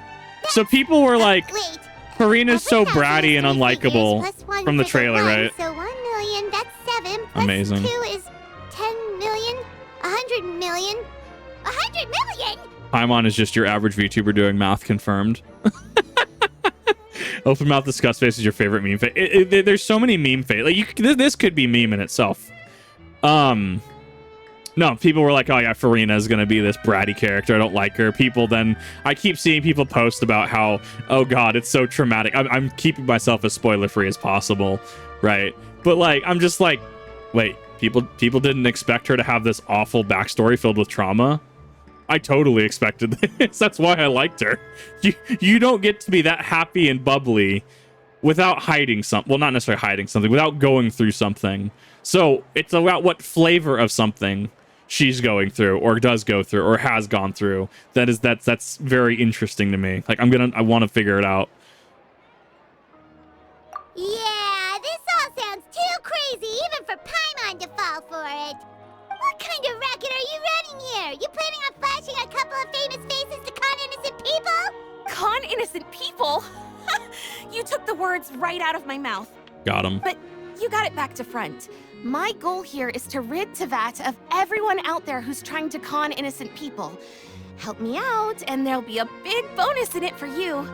So people were like, Wait. Karina's so Every house bratty is and 3 figures unlikable plus 1 from the for trailer, one, right? So 1 million, that's 7. Plus Amazing. 2 is 10 million. 100 million. 100 million? Paimon is just your average VTuber doing math confirmed. Open mouth disgust face is your favorite meme face. There's so many meme face. Like this could be meme in itself. No, people were like, oh yeah, Farina is gonna be this bratty character. I don't like her. I keep seeing people post about how, oh god, it's so traumatic. I'm keeping myself as spoiler free as possible, right? But like, I'm just like, wait, people didn't expect her to have this awful backstory filled with trauma. I totally expected this. That's why I liked her. You don't get to be that happy and bubbly without hiding something. Well, not necessarily hiding something, without going through something. So it's about what flavor of something she's going through, or does go through, or has gone through. That's very interesting to me. Like I want to figure it out. Yeah, this all sounds too crazy even for Paimon to fall for it. What kind of racket are you running here? You planning on flashing a couple of famous faces to con innocent people? Con innocent people? You took the words right out of my mouth. Got him. But you got it back to front. My goal here is to rid Tevat of everyone out there who's trying to con innocent people. Help me out, and there'll be a big bonus in it for you.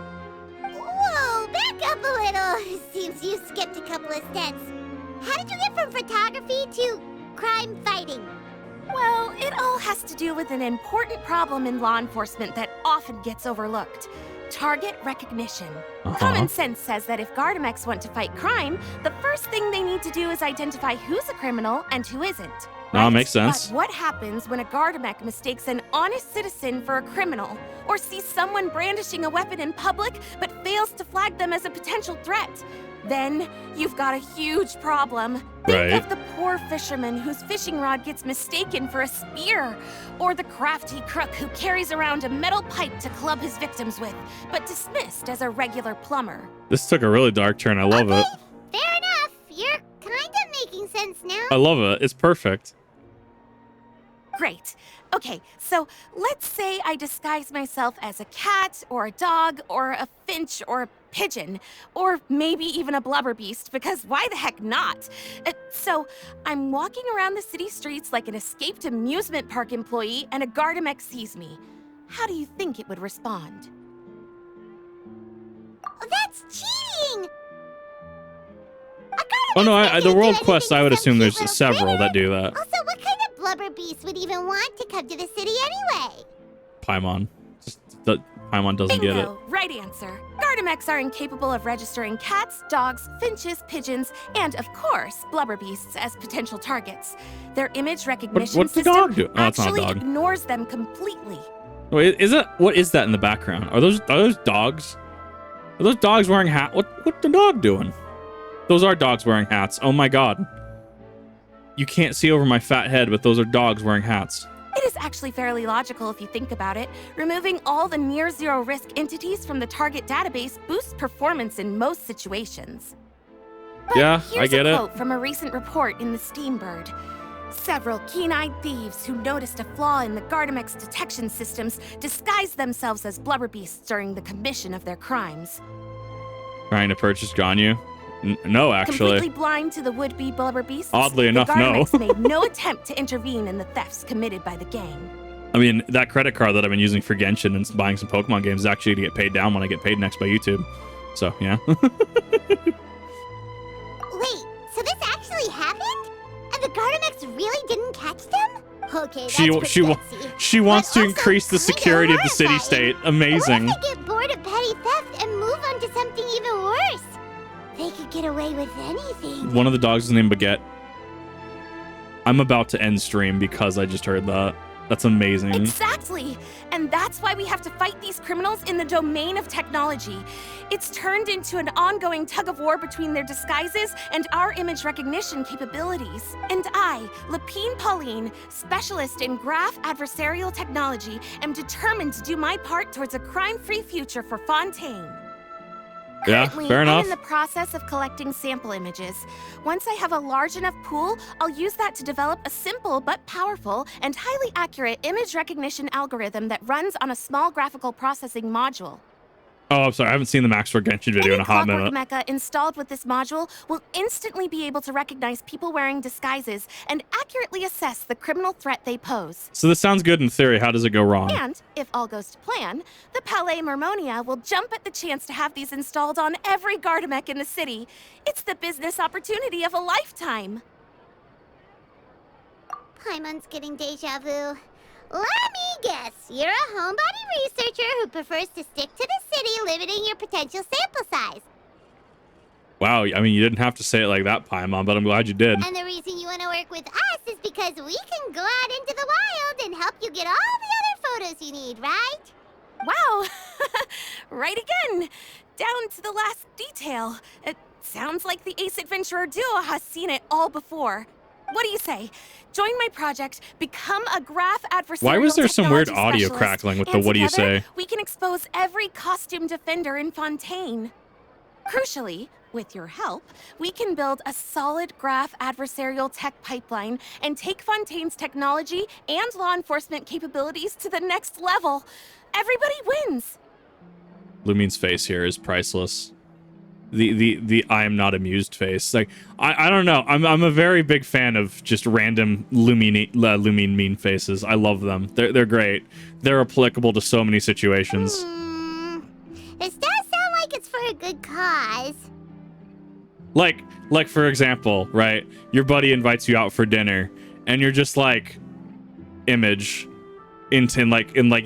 Whoa, back up a little. Seems you skipped a couple of steps. How did you get from photography to crime fighting? Well, it all has to do with an important problem in law enforcement that often gets overlooked. Target recognition. Common sense says that if Gardamex want to fight crime, the first thing they need to do is identify who's a criminal and who isn't. Right? Makes sense. But what happens when a Gardamex mistakes an honest citizen for a criminal, or sees someone brandishing a weapon in public but fails to flag them as a potential threat? Then you've got a huge problem. Think of the poor fisherman whose fishing rod gets mistaken for a spear, or the crafty crook who carries around a metal pipe to club his victims with, but dismissed as a regular plumber. This took a really dark turn. I love it. Fair enough. You're kind of making sense now. I love it. It's perfect. Great. Okay, so let's say I disguise myself as a cat, or a dog, or a finch, or a pigeon, or maybe even a blubber beast, because why the heck not? So I'm walking around the city streets like an escaped amusement park employee, and a Gardamex sees me. How do you think it would respond? That's cheating! Oh no, the world quests, I would assume there's several that do that. Also, what kind of blubber beast would even want to come to the city anyway? Paimon. Paimon doesn't get it. Right answer. Gardamex Gardemex are incapable of registering cats, dogs, finches, pigeons, and, of course, blubber beasts as potential targets. Their image recognition What's the system dog do? Oh, it's not a actually dog. ignores them completely. Wait, what is that in the background? Are those dogs? Are those dogs wearing hats? What the dog doing? Those are dogs wearing hats. Oh my god. You can't see over my fat head, but those are dogs wearing hats. It is actually fairly logical if you think about it. Removing all the near-zero risk entities from the target database boosts performance in most situations. But Yeah, here's I get a it. quote from a recent report in the Steambird. Several keen-eyed thieves who noticed a flaw in the Gardemex detection systems disguised themselves as blubber beasts during the commission of their crimes. Trying to purchase Ganyu? No, actually. Completely blind to the would-be blubber beasts, Oddly enough, the no. Gardemex made no attempt to intervene in the thefts committed by the gang. I mean, that credit card that I've been using for Genshin and buying some Pokemon games is actually to get paid down when I get paid next by YouTube. So, yeah. Wait, so this actually happened? And the Gardemex really didn't catch them? Okay, that's pretty gutsy. She wants But to also increase the kinda security of the horrifying. city-state. Amazing. What if they get bored of petty theft and move on to something even worse? They could get away with anything. One of the dogs is named Baguette. I'm about to end stream because I just heard that. That's amazing. Exactly! And that's why we have to fight these criminals in the domain of technology. It's turned into an ongoing tug-of-war between their disguises and our image recognition capabilities. And I, Lapine Pauline, specialist in graph adversarial technology, am determined to do my part towards a crime-free future for Fontaine. Yeah, Currently, fair enough. I'm in the process of collecting sample images. Once I have a large enough pool, I'll use that to develop a simple but powerful and highly accurate image recognition algorithm that runs on a small graphical processing module. Oh, I'm sorry. I haven't seen the Max for Genshin video in a hot Clockwork minute. mecha installed with this module will instantly be able to recognize people wearing disguises and accurately assess the criminal threat they pose. So this sounds good in theory. How does it go wrong? And, if all goes to plan, the Palais Mermonia will jump at the chance to have these installed on every Gardemek in the city. It's the business opportunity of a lifetime. Paimon's getting deja vu. Let me guess, you're a homebody researcher who prefers to stick to the city, limiting your potential sample size. Wow, I mean, you didn't have to say it like that, Paimon, but I'm glad you did. And the reason you want to work with us is because we can go out into the wild and help you get all the other photos you need, right? Wow! Right again! Down to the last detail. It sounds like the Ace Adventurer duo has seen it all before. What do you say? Join my project, become a graph adversarial Why was there some weird technology audio specialist, crackling with the and what do you together, say? We can expose every costume defender in Fontaine. Crucially, with your help, we can build a solid graph adversarial tech pipeline and take Fontaine's technology and law enforcement capabilities to the next level. Everybody wins. Lumine's face here is priceless. The I am not amused face. Like I don't know. I'm a very big fan of just random Lumine mean faces. I love them. They're great. They're applicable to so many situations. This does sound like it's for a good cause. Like for example, right? Your buddy invites you out for dinner, and you're just like, image, in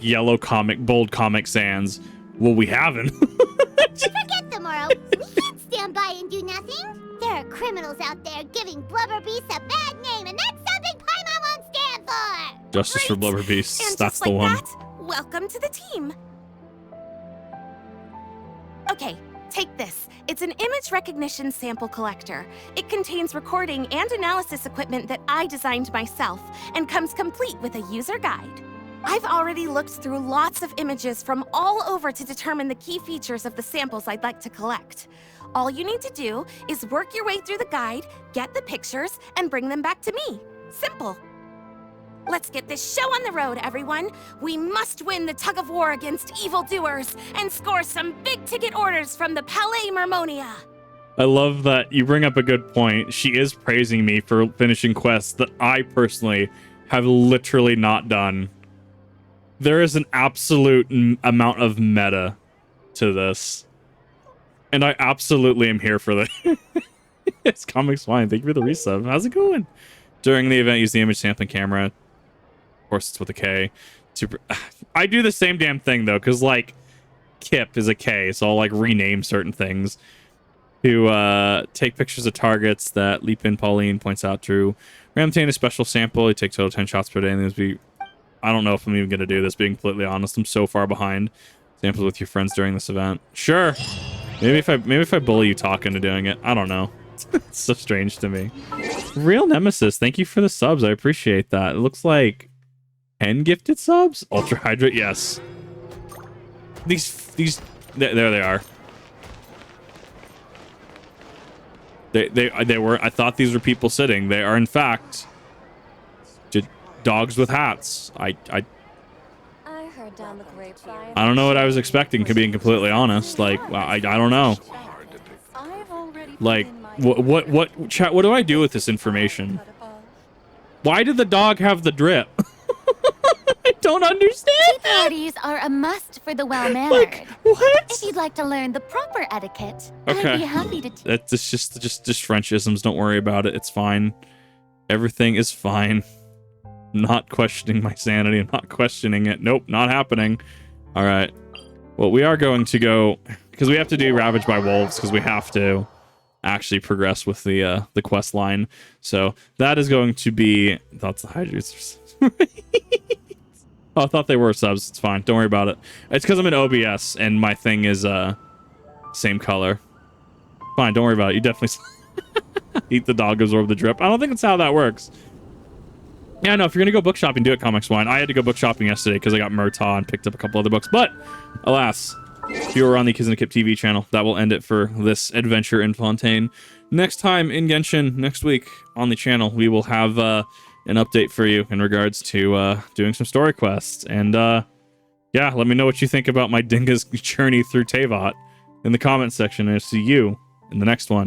yellow bold Comic Sans. Well, we haven't. Forget tomorrow. We can't stand by and do nothing. There are criminals out there giving blubber beasts a bad name, and that's something Paimon won't stand for. Justice for Great. Blubber Beasts. And That's just the like one. that, welcome to the team. Okay, take this. It's an image recognition sample collector. It contains recording and analysis equipment that I designed myself and comes complete with a user guide. I've already looked through lots of images from all over to determine the key features of the samples I'd like to collect. All you need to do is work your way through the guide, get the pictures, and bring them back to me. Simple. Let's get this show on the road, everyone. We must win the tug-of-war against evildoers and score some big-ticket orders from the Palais Mermonia. I love that you bring up a good point. She is praising me for finishing quests that I personally have literally not done. There is an absolute amount of meta to this. And I absolutely am here for that. It's Comic Swine. Thank you for the resub. How's it going? During the event, use the image sampling camera. Of course, it's with a K. Super. I do the same damn thing, though, because, like, Kip is a K, so I'll like rename certain things. To take pictures of targets that Leap In Pauline points out to obtain a special sample. You take total 10 shots per day, and this be. I don't know if I'm even gonna do this. Being completely honest, I'm so far behind. Samples with your friends during this event. Sure. Maybe if I bully you talk into doing it. I don't know. It's so strange to me. Real Nemesis, thank you for the subs. I appreciate that. It looks like 10 gifted subs. Ultra Hydrate, yes. These there they are. They were. I thought these were people sitting. They are in fact dogs with hats. I heard down the grapevine. don't know what I was expecting. To being completely honest, like I don't know. Like what chat? What do I do with this information? Why did the dog have the drip? I don't understand. Tea parties are a must for the well-mannered. Like, what? If you'd like to learn the proper etiquette, Okay. I'd be happy to teach. That's just Frenchisms. Don't worry about it. It's fine. Everything is fine. I'm not questioning my sanity. I'm not questioning it. Nope, not happening. All right. Well, we are going to go because we have to do Ravaged by Wolves because we have to actually progress with the quest line. So that is going to be. That's the Hydras. Oh, I thought they were subs. It's fine. Don't worry about it. It's because I'm in OBS and my thing is same color. Fine. Don't worry about it. You definitely eat the dog, absorb the drip. I don't think that's how that works. Yeah, no. If you're gonna go book shopping, do it Comics Wine. I had to go book shopping yesterday because I got Murtaugh and picked up a couple other books. But alas, if you were on the Kizuna Kip TV channel, that will end it for this adventure in Fontaine. Next time in Genshin, next week on the channel, we will have an update for you in regards to doing some story quests. And yeah, let me know what you think about my dingus journey through Teyvat in the comments section. And I'll see you in the next one.